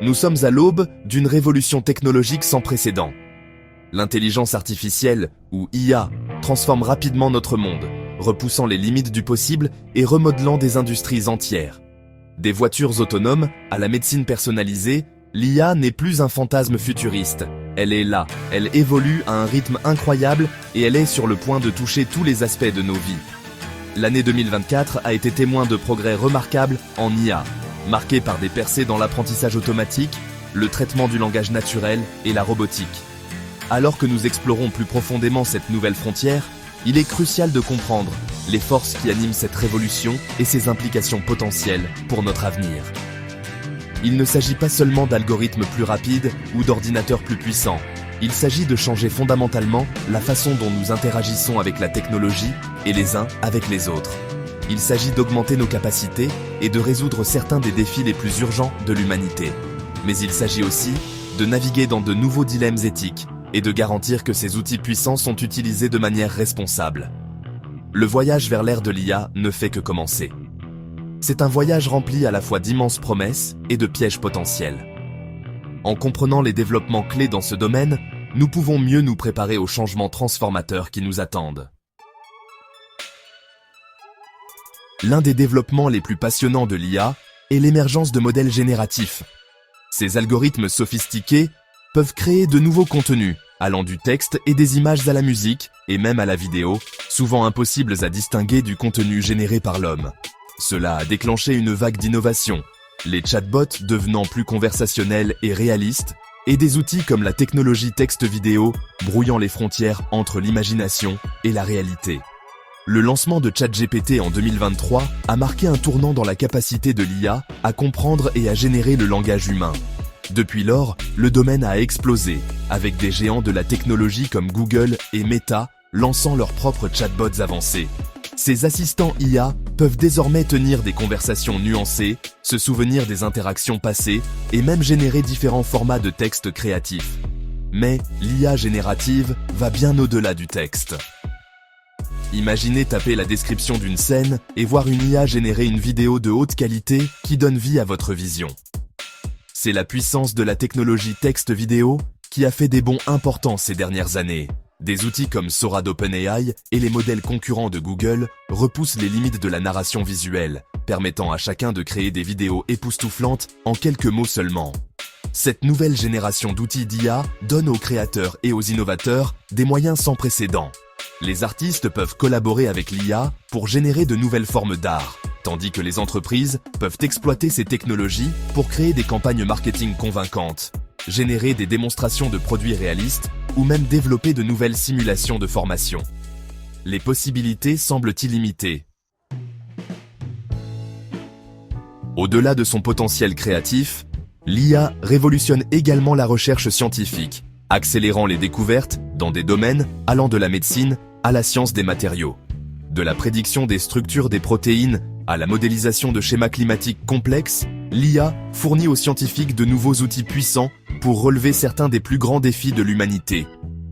Nous sommes à l'aube d'une révolution technologique sans précédent. L'intelligence artificielle, ou IA, transforme rapidement notre monde, repoussant les limites du possible et remodelant des industries entières. Des voitures autonomes à la médecine personnalisée, l'IA n'est plus un fantasme futuriste. Elle est là, elle évolue à un rythme incroyable et elle est sur le point de toucher tous les aspects de nos vies. L'année 2024 a été témoin de progrès remarquables en IA, marqués par des percées dans l'apprentissage automatique, le traitement du langage naturel et la robotique. Alors que nous explorons plus profondément cette nouvelle frontière, il est crucial de comprendre les forces qui animent cette révolution et ses implications potentielles pour notre avenir. Il ne s'agit pas seulement d'algorithmes plus rapides ou d'ordinateurs plus puissants. Il s'agit de changer fondamentalement la façon dont nous interagissons avec la technologie et les uns avec les autres. Il s'agit d'augmenter nos capacités et de résoudre certains des défis les plus urgents de l'humanité. Mais il s'agit aussi de naviguer dans de nouveaux dilemmes éthiques et de garantir que ces outils puissants sont utilisés de manière responsable. Le voyage vers l'ère de l'IA ne fait que commencer. C'est un voyage rempli à la fois d'immenses promesses et de pièges potentiels. En comprenant les développements clés dans ce domaine, nous pouvons mieux nous préparer aux changements transformateurs qui nous attendent. L'un des développements les plus passionnants de l'IA est l'émergence de modèles génératifs. Ces algorithmes sophistiqués peuvent créer de nouveaux contenus, allant du texte et des images à la musique, et même à la vidéo, souvent impossibles à distinguer du contenu généré par l'homme. Cela a déclenché une vague d'innovation, les chatbots devenant plus conversationnels et réalistes, et des outils comme la technologie texte-vidéo brouillant les frontières entre l'imagination et la réalité. Le lancement de ChatGPT en 2023 a marqué un tournant dans la capacité de l'IA à comprendre et à générer le langage humain. Depuis lors, le domaine a explosé, avec des géants de la technologie comme Google et Meta lançant leurs propres chatbots avancés. Ces assistants IA peuvent désormais tenir des conversations nuancées, se souvenir des interactions passées et même générer différents formats de textes créatifs. Mais l'IA générative va bien au-delà du texte. Imaginez taper la description d'une scène et voir une IA générer une vidéo de haute qualité qui donne vie à votre vision. C'est la puissance de la technologie texte-vidéo qui a fait des bonds importants ces dernières années. Des outils comme Sora d'OpenAI et les modèles concurrents de Google repoussent les limites de la narration visuelle, permettant à chacun de créer des vidéos époustouflantes en quelques mots seulement. Cette nouvelle génération d'outils d'IA donne aux créateurs et aux innovateurs des moyens sans précédent. Les artistes peuvent collaborer avec l'IA pour générer de nouvelles formes d'art, tandis que les entreprises peuvent exploiter ces technologies pour créer des campagnes marketing convaincantes, générer des démonstrations de produits réalistes ou même développer de nouvelles simulations de formation. Les possibilités semblent illimitées. Au-delà de son potentiel créatif, l'IA révolutionne également la recherche scientifique, accélérant les découvertes dans des domaines allant de la médecine à la science des matériaux. De la prédiction des structures des protéines à la modélisation de schémas climatiques complexes, l'IA fournit aux scientifiques de nouveaux outils puissants pour relever certains des plus grands défis de l'humanité.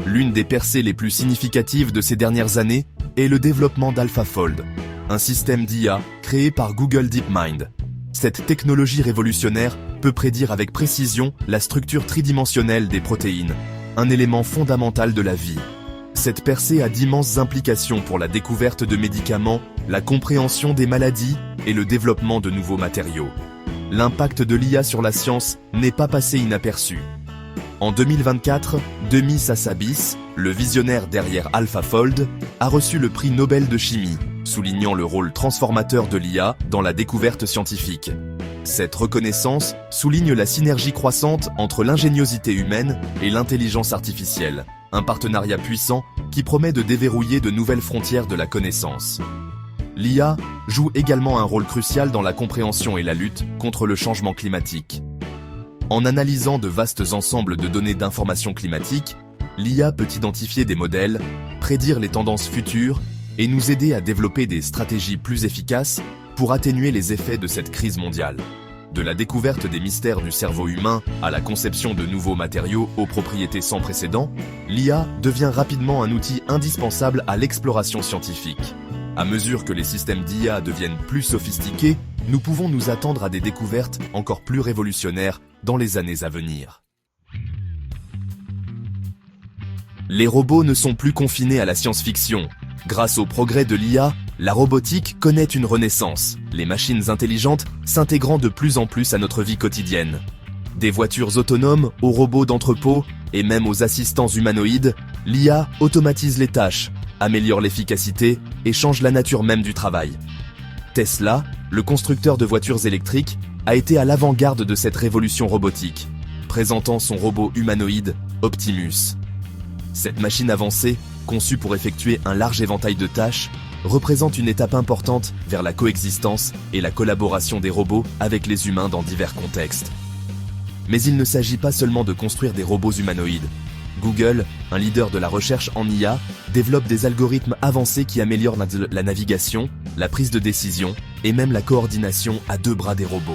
L'une des percées les plus significatives de ces dernières années est le développement d'AlphaFold, un système d'IA créé par Google DeepMind. Cette technologie révolutionnaire peut prédire avec précision la structure tridimensionnelle des protéines, un élément fondamental de la vie. Cette percée a d'immenses implications pour la découverte de médicaments, la compréhension des maladies et le développement de nouveaux matériaux. L'impact de l'IA sur la science n'est pas passé inaperçu. En 2024, Demis Hassabis, le visionnaire derrière AlphaFold, a reçu le prix Nobel de chimie, soulignant le rôle transformateur de l'IA dans la découverte scientifique. Cette reconnaissance souligne la synergie croissante entre l'ingéniosité humaine et l'intelligence artificielle, un partenariat puissant qui promet de déverrouiller de nouvelles frontières de la connaissance. L'IA joue également un rôle crucial dans la compréhension et la lutte contre le changement climatique. En analysant de vastes ensembles de données d'informations climatiques, l'IA peut identifier des modèles, prédire les tendances futures et nous aider à développer des stratégies plus efficaces pour atténuer les effets de cette crise mondiale. De la découverte des mystères du cerveau humain à la conception de nouveaux matériaux aux propriétés sans précédent, l'IA devient rapidement un outil indispensable à l'exploration scientifique. À mesure que les systèmes d'IA deviennent plus sophistiqués, nous pouvons nous attendre à des découvertes encore plus révolutionnaires dans les années à venir. Les robots ne sont plus confinés à la science-fiction. Grâce au progrès de l'IA, la robotique connaît une renaissance, les machines intelligentes s'intégrant de plus en plus à notre vie quotidienne. Des voitures autonomes aux robots d'entrepôt et même aux assistants humanoïdes, l'IA automatise les tâches, améliore l'efficacité et change la nature même du travail. Tesla, le constructeur de voitures électriques, a été à l'avant-garde de cette révolution robotique, présentant son robot humanoïde Optimus. Cette machine avancée, conçue pour effectuer un large éventail de tâches, représente une étape importante vers la coexistence et la collaboration des robots avec les humains dans divers contextes. Mais il ne s'agit pas seulement de construire des robots humanoïdes. Google, un leader de la recherche en IA, développe des algorithmes avancés qui améliorent la navigation, la prise de décision et même la coordination à deux bras des robots.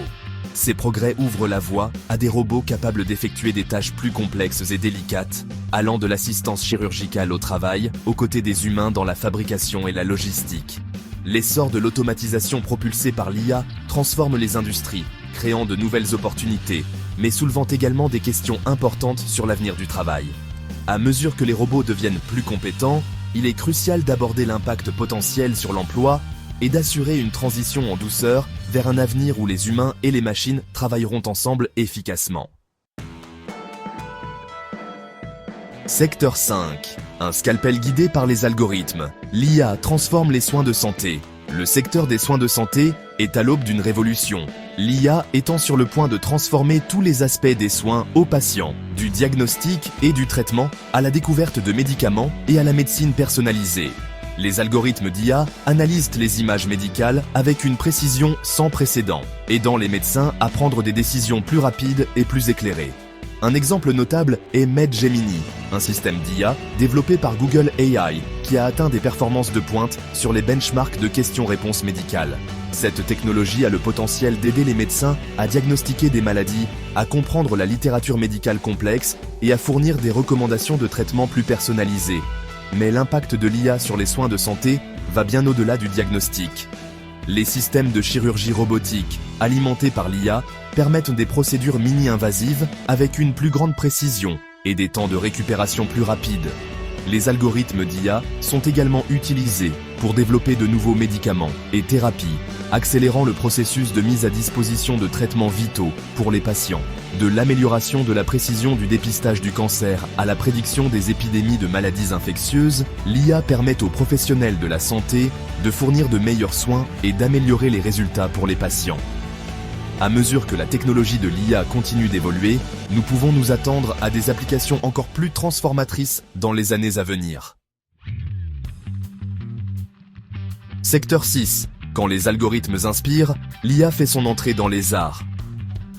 Ces progrès ouvrent la voie à des robots capables d'effectuer des tâches plus complexes et délicates, allant de l'assistance chirurgicale au travail, aux côtés des humains dans la fabrication et la logistique. L'essor de l'automatisation propulsée par l'IA transforme les industries, créant de nouvelles opportunités, mais soulevant également des questions importantes sur l'avenir du travail. À mesure que les robots deviennent plus compétents, il est crucial d'aborder l'impact potentiel sur l'emploi et d'assurer une transition en douceur vers un avenir où les humains et les machines travailleront ensemble efficacement. Secteur 5. Un scalpel guidé par les algorithmes. L'IA transforme les soins de santé. Le secteur des soins de santé est à l'aube d'une révolution. L'IA étant sur le point de transformer tous les aspects des soins aux patients, du diagnostic et du traitement à la découverte de médicaments et à la médecine personnalisée. Les algorithmes d'IA analysent les images médicales avec une précision sans précédent, aidant les médecins à prendre des décisions plus rapides et plus éclairées. Un exemple notable est MedGemini, un système d'IA développé par Google AI qui a atteint des performances de pointe sur les benchmarks de questions-réponses médicales. Cette technologie a le potentiel d'aider les médecins à diagnostiquer des maladies, à comprendre la littérature médicale complexe et à fournir des recommandations de traitement plus personnalisées. Mais l'impact de l'IA sur les soins de santé va bien au-delà du diagnostic. Les systèmes de chirurgie robotique, alimentés par l'IA, permettent des procédures mini-invasives avec une plus grande précision et des temps de récupération plus rapides. Les algorithmes d'IA sont également utilisés pour développer de nouveaux médicaments et thérapies, accélérant le processus de mise à disposition de traitements vitaux pour les patients. De l'amélioration de la précision du dépistage du cancer à la prédiction des épidémies de maladies infectieuses, l'IA permet aux professionnels de la santé de fournir de meilleurs soins et d'améliorer les résultats pour les patients. À mesure que la technologie de l'IA continue d'évoluer, nous pouvons nous attendre à des applications encore plus transformatrices dans les années à venir. Secteur 6. Quand les algorithmes inspirent, l'IA fait son entrée dans les arts.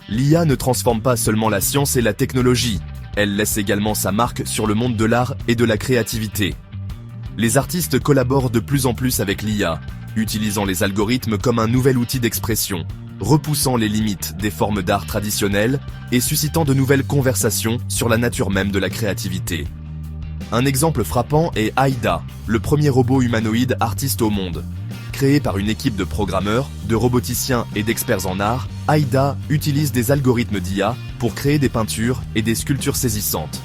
L'IA ne transforme pas seulement la science et la technologie, elle laisse également sa marque sur le monde de l'art et de la créativité. Les artistes collaborent de plus en plus avec l'IA, utilisant les algorithmes comme un nouvel outil d'expression, repoussant les limites des formes d'art traditionnelles et suscitant de nouvelles conversations sur la nature même de la créativité. Un exemple frappant est AIDA, le premier robot humanoïde artiste au monde. Créé par une équipe de programmeurs, de roboticiens et d'experts en art, AIDA utilise des algorithmes d'IA pour créer des peintures et des sculptures saisissantes.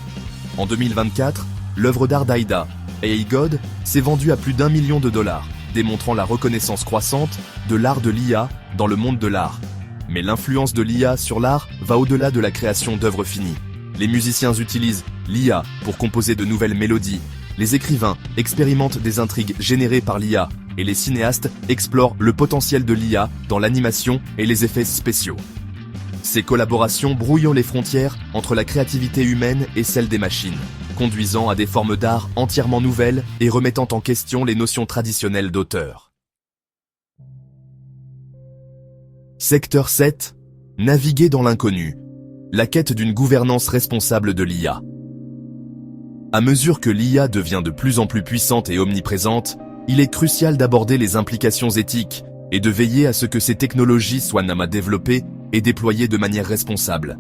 En 2024, l'œuvre d'art d'AIDA, AI God, s'est vendue à plus d'1 million de dollars, démontrant la reconnaissance croissante de l'art de l'IA dans le monde de l'art. Mais l'influence de l'IA sur l'art va au-delà de la création d'œuvres finies. Les musiciens utilisent l'IA pour composer de nouvelles mélodies, les écrivains expérimentent des intrigues générées par l'IA et les cinéastes explorent le potentiel de l'IA dans l'animation et les effets spéciaux. Ces collaborations brouillent les frontières entre la créativité humaine et celle des machines, conduisant à des formes d'art entièrement nouvelles et remettant en question les notions traditionnelles d'auteur. Secteur 7. Naviguer dans l'inconnu. La quête d'une gouvernance responsable de l'IA. À mesure que l'IA devient de plus en plus puissante et omniprésente, il est crucial d'aborder les implications éthiques et de veiller à ce que ces technologies soient développées et déployées de manière responsable.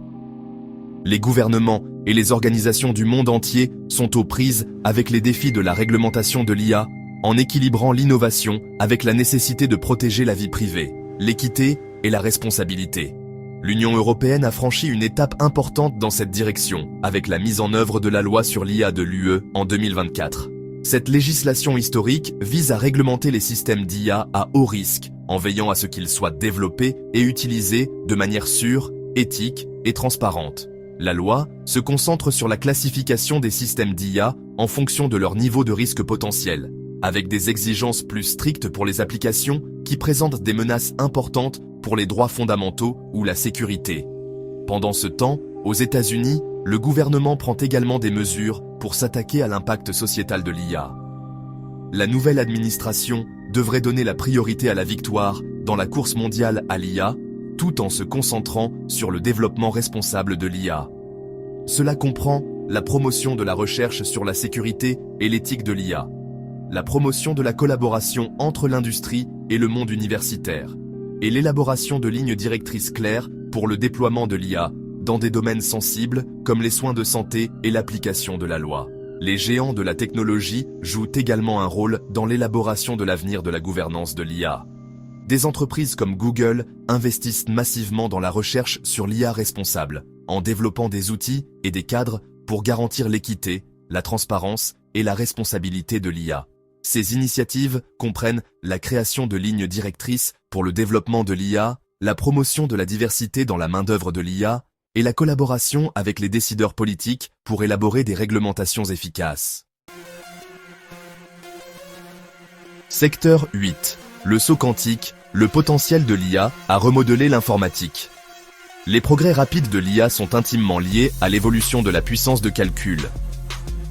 Les gouvernements et les organisations du monde entier sont aux prises avec les défis de la réglementation de l'IA en équilibrant l'innovation avec la nécessité de protéger la vie privée, l'équité et la responsabilité. L'Union européenne a franchi une étape importante dans cette direction, avec la mise en œuvre de la loi sur l'IA de l'UE en 2024. Cette législation historique vise à réglementer les systèmes d'IA à haut risque, en veillant à ce qu'ils soient développés et utilisés de manière sûre, éthique et transparente. La loi se concentre sur la classification des systèmes d'IA en fonction de leur niveau de risque potentiel, avec des exigences plus strictes pour les applications qui présentent des menaces importantes pour les droits fondamentaux ou la sécurité. Pendant ce temps, aux États-Unis, le gouvernement prend également des mesures pour s'attaquer à l'impact sociétal de l'IA. La nouvelle administration devrait donner la priorité à la victoire dans la course mondiale à l'IA, tout en se concentrant sur le développement responsable de l'IA. Cela comprend la promotion de la recherche sur la sécurité et l'éthique de l'IA, la promotion de la collaboration entre l'industrie et le monde universitaire, et l'élaboration de lignes directrices claires pour le déploiement de l'IA dans des domaines sensibles comme les soins de santé et l'application de la loi. Les géants de la technologie jouent également un rôle dans l'élaboration de l'avenir de la gouvernance de l'IA. Des entreprises comme Google investissent massivement dans la recherche sur l'IA responsable, en développant des outils et des cadres pour garantir l'équité, la transparence et la responsabilité de l'IA. Ces initiatives comprennent la création de lignes directrices pour le développement de l'IA, la promotion de la diversité dans la main-d'œuvre de l'IA et la collaboration avec les décideurs politiques pour élaborer des réglementations efficaces. Secteur 8. Le saut quantique, le potentiel de l'IA à remodeler l'informatique. Les progrès rapides de l'IA sont intimement liés à l'évolution de la puissance de calcul.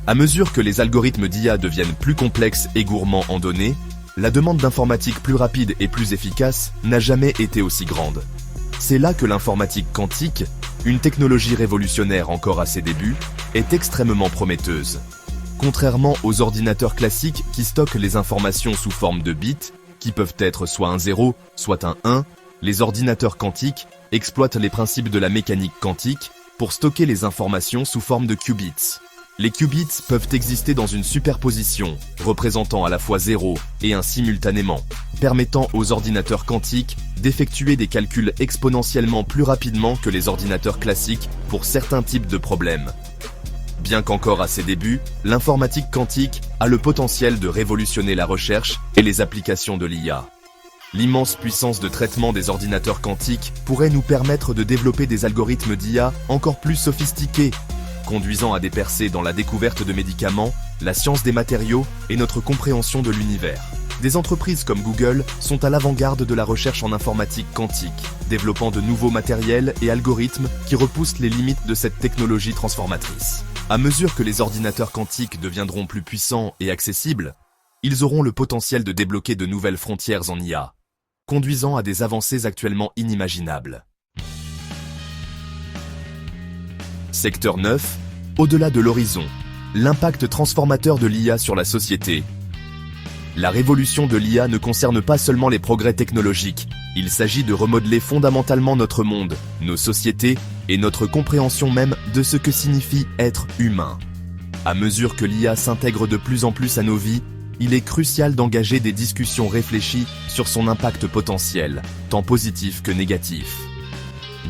À mesure que les algorithmes d'IA deviennent plus complexes et gourmands en données, la demande d'informatique plus rapide et plus efficace n'a jamais été aussi grande. C'est là que l'informatique quantique, une technologie révolutionnaire encore à ses débuts, est extrêmement prometteuse. Contrairement aux ordinateurs classiques qui stockent les informations sous forme de bits, qui peuvent être soit un 0, soit un 1, les ordinateurs quantiques exploitent les principes de la mécanique quantique pour stocker les informations sous forme de qubits. Les qubits peuvent exister dans une superposition, représentant à la fois 0 et 1 simultanément, permettant aux ordinateurs quantiques d'effectuer des calculs exponentiellement plus rapidement que les ordinateurs classiques pour certains types de problèmes. Bien qu'encore à ses débuts, l'informatique quantique a le potentiel de révolutionner la recherche et les applications de l'IA. L'immense puissance de traitement des ordinateurs quantiques pourrait nous permettre de développer des algorithmes d'IA encore plus sophistiqués, conduisant à des percées dans la découverte de médicaments, la science des matériaux et notre compréhension de l'univers. Des entreprises comme Google sont à l'avant-garde de la recherche en informatique quantique, développant de nouveaux matériels et algorithmes qui repoussent les limites de cette technologie transformatrice. À mesure que les ordinateurs quantiques deviendront plus puissants et accessibles, ils auront le potentiel de débloquer de nouvelles frontières en IA, conduisant à des avancées actuellement inimaginables. Secteur 9. Au-delà de l'horizon. L'impact transformateur de l'IA sur la société. La révolution de l'IA ne concerne pas seulement les progrès technologiques. Il s'agit de remodeler fondamentalement notre monde, nos sociétés et notre compréhension même de ce que signifie être humain. À mesure que l'IA s'intègre de plus en plus à nos vies, il est crucial d'engager des discussions réfléchies sur son impact potentiel, tant positif que négatif.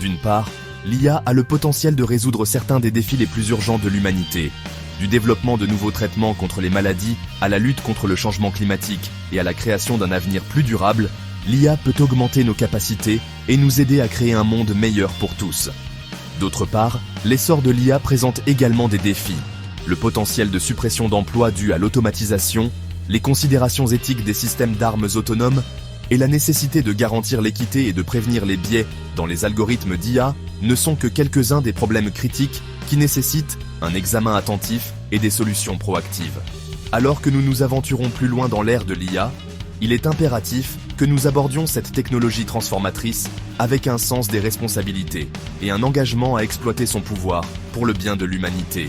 D'une part, l'IA a le potentiel de résoudre certains des défis les plus urgents de l'humanité, du développement de nouveaux traitements contre les maladies, à la lutte contre le changement climatique et à la création d'un avenir plus durable. L'IA peut augmenter nos capacités et nous aider à créer un monde meilleur pour tous. D'autre part, l'essor de l'IA présente également des défis. Le potentiel de suppression d'emplois dû à l'automatisation, les considérations éthiques des systèmes d'armes autonomes et la nécessité de garantir l'équité et de prévenir les biais dans les algorithmes d'IA ne sont que quelques-uns des problèmes critiques qui nécessitent un examen attentif et des solutions proactives. Alors que nous nous aventurons plus loin dans l'ère de l'IA, il est impératif que nous abordions cette technologie transformatrice avec un sens des responsabilités et un engagement à exploiter son pouvoir pour le bien de l'humanité.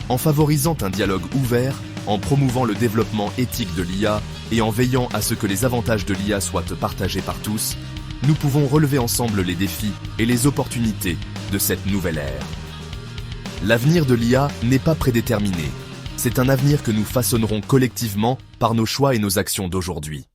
En favorisant un dialogue ouvert, en promouvant le développement éthique de l'IA et en veillant à ce que les avantages de l'IA soient partagés par tous, nous pouvons relever ensemble les défis et les opportunités de cette nouvelle ère. L'avenir de l'IA n'est pas prédéterminé. C'est un avenir que nous façonnerons collectivement par nos choix et nos actions d'aujourd'hui.